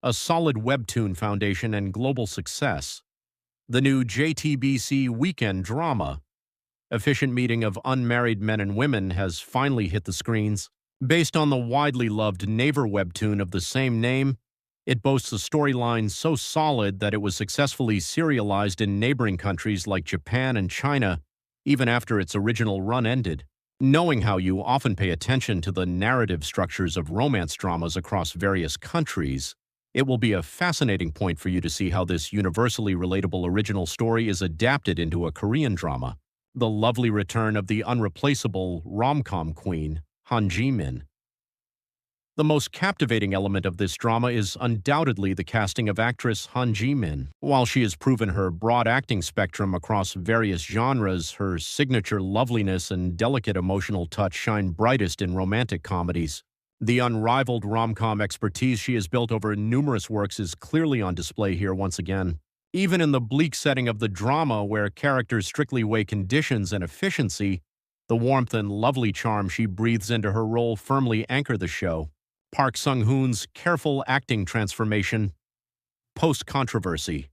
a solid webtoon foundation, and global success. The new JTBC weekend drama, Efficient Meeting of Unmarried Men and Women, has finally hit the screens. Based on the widely loved Naver webtoon of the same name, it boasts a storyline so solid that it was successfully serialized in neighboring countries like Japan and China, even after its original run ended. Knowing how you often pay attention to the narrative structures of romance dramas across various countries, it will be a fascinating point for you to see how this universally relatable original story is adapted into a Korean drama. The lovely return of the unreplaceable rom-com queen, Han Ji-min. The most captivating element of this drama is undoubtedly the casting of actress Han Ji-min. While she has proven her broad acting spectrum across various genres, her signature loveliness and delicate emotional touch shine brightest in romantic comedies. The unrivaled rom-com expertise she has built over numerous works is clearly on display here once again. Even in the bleak setting of the drama, where characters strictly weigh conditions and efficiency, the warmth and lovely charm she breathes into her role firmly anchor the show. Park Sung-hoon's careful acting transformation. Post-controversy.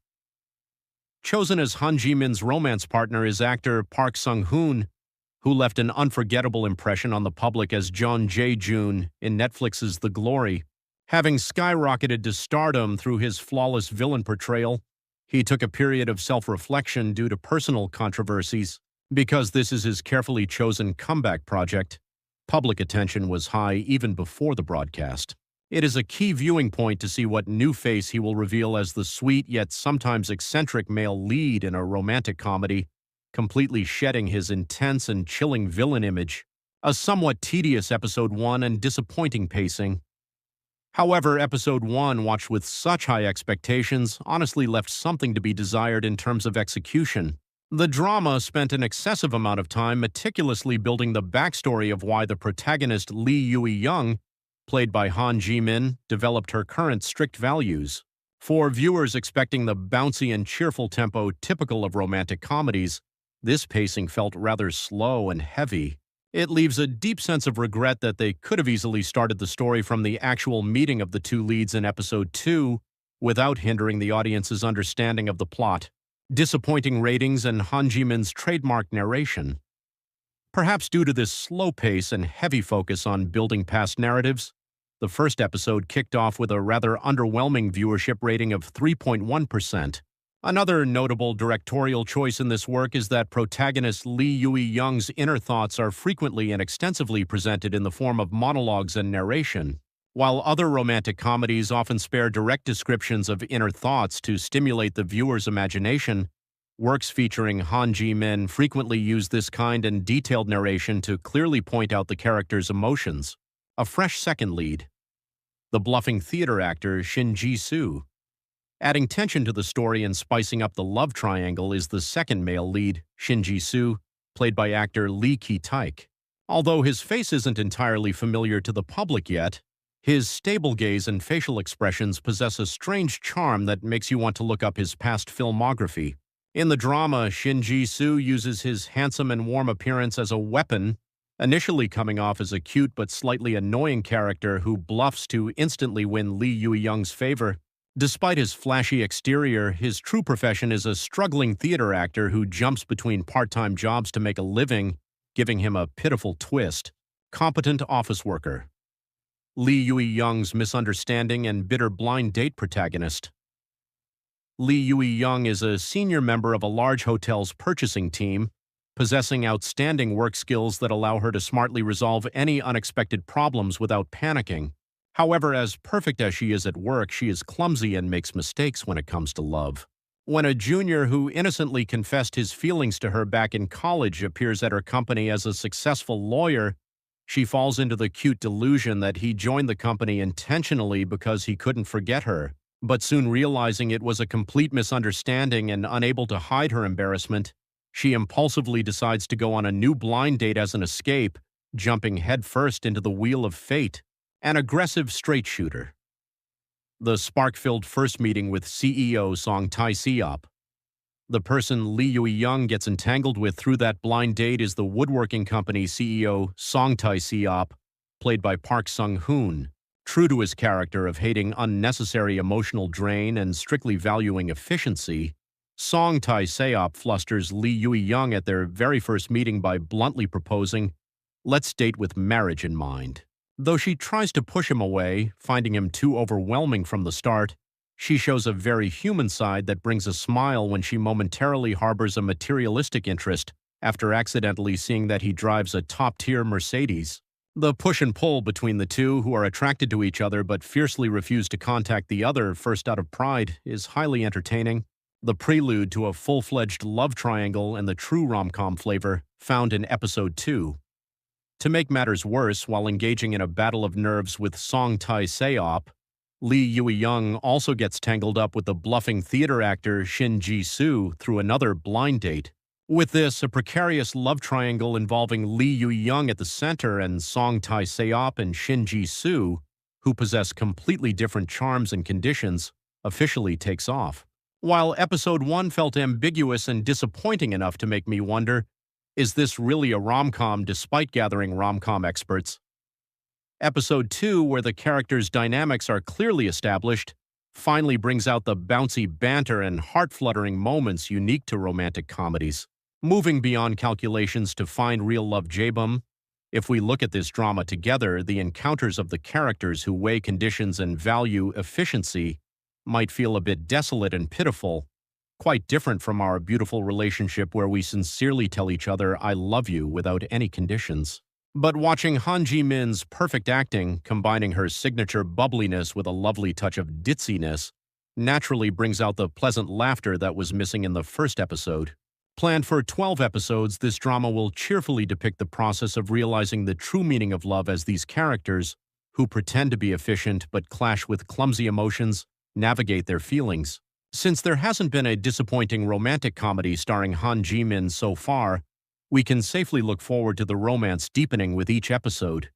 Chosen as Han Ji-min's romance partner is actor Park Sung-hoon, who left an unforgettable impression on the public as Jeon Jae-joon in Netflix's The Glory. Having skyrocketed to stardom through his flawless villain portrayal, he took a period of self-reflection due to personal controversies. Because this is his carefully chosen comeback project, public attention was high even before the broadcast. It is a key viewing point to see what new face he will reveal as the sweet yet sometimes eccentric male lead in a romantic comedy, completely shedding his intense and chilling villain image. A somewhat tedious episode 1 and disappointing pacing. However, episode 1, watched with such high expectations, honestly left something to be desired in terms of execution. The drama spent an excessive amount of time meticulously building the backstory of why the protagonist Lee Yui-young, played by Han Ji-min, developed her current strict values. For viewers expecting the bouncy and cheerful tempo typical of romantic comedies, this pacing felt rather slow and heavy. It leaves a deep sense of regret that they could have easily started the story from the actual meeting of the two leads in episode 2 without hindering the audience's understanding of the plot. Disappointing ratings and Han Ji-min's trademark narration. Perhaps due to this slow pace and heavy focus on building past narratives, the first episode kicked off with a rather underwhelming viewership rating of 3.1%. Another notable directorial choice in this work is that protagonist Lee Yui-young's inner thoughts are frequently and extensively presented in the form of monologues and narration. While other romantic comedies often spare direct descriptions of inner thoughts to stimulate the viewer's imagination, works featuring Han Ji-min frequently use this kind and detailed narration to clearly point out the character's emotions. A fresh second lead. The bluffing theater actor Shin Ji-soo. Adding tension to the story and spicing up the love triangle is the second male lead, Shin Ji-soo, played by actor Lee Ki-taek. Although his face isn't entirely familiar to the public yet, his stable gaze and facial expressions possess a strange charm that makes you want to look up his past filmography. In the drama, Shin Ji-soo uses his handsome and warm appearance as a weapon, initially coming off as a cute but slightly annoying character who bluffs to instantly win Lee Yui-young's favor. Despite his flashy exterior, his true profession is a struggling theater actor who jumps between part-time jobs to make a living, giving him a pitiful twist. Competent office worker. Lee Yui-young's misunderstanding and bitter blind date protagonist. Lee Yui-young is a senior member of a large hotel's purchasing team, possessing outstanding work skills that allow her to smartly resolve any unexpected problems without panicking. However, as perfect as she is at work, she is clumsy and makes mistakes when it comes to love. When a junior who innocently confessed his feelings to her back in college appears at her company as a successful lawyer, she falls into the cute delusion that he joined the company intentionally because he couldn't forget her. But soon realizing it was a complete misunderstanding and unable to hide her embarrassment, she impulsively decides to go on a new blind date as an escape, jumping headfirst into the wheel of fate. An aggressive straight shooter. The spark-filled first meeting with CEO Song Tae-seop. The person Lee Yui-young gets entangled with through that blind date is the woodworking company CEO Song Tae-seop, played by Park Sung-hoon. True to his character of hating unnecessary emotional drain and strictly valuing efficiency, Song Tae-seop flusters Lee Yui-young at their very first meeting by bluntly proposing, "Let's date with marriage in mind." Though she tries to push him away, finding him too overwhelming from the start, she shows a very human side that brings a smile when she momentarily harbors a materialistic interest after accidentally seeing that he drives a top-tier Mercedes. The push and pull between the two, who are attracted to each other but fiercely refuse to contact the other first out of pride, is highly entertaining, the prelude to a full-fledged love triangle and the true rom-com flavor found in episode 2. To make matters worse, while engaging in a battle of nerves with Song Tae-seop, Lee Yui-young also gets tangled up with the bluffing theater actor Shin Ji-soo through another blind date. With this, a precarious love triangle involving Lee Yui-young at the center and Song Tae-seop and Shin Ji-soo, who possess completely different charms and conditions, officially takes off. While episode 1 felt ambiguous and disappointing enough to make me wonder, is this really a rom-com despite gathering rom-com experts? Episode 2, where the characters' dynamics are clearly established, finally brings out the bouncy banter and heart-fluttering moments unique to romantic comedies. Moving beyond calculations to find real love Jabum, if we look at this drama together, the encounters of the characters who weigh conditions and value efficiency might feel a bit desolate and pitiful, quite different from our beautiful relationship where we sincerely tell each other "I love you" without any conditions. But watching Han Ji-min's perfect acting, combining her signature bubbliness with a lovely touch of ditziness, naturally brings out the pleasant laughter that was missing in the first episode. Planned for 12 episodes, this drama will cheerfully depict the process of realizing the true meaning of love as these characters, who pretend to be efficient but clash with clumsy emotions, navigate their feelings. Since there hasn't been a disappointing romantic comedy starring Han Ji-min so far, we can safely look forward to the romance deepening with each episode.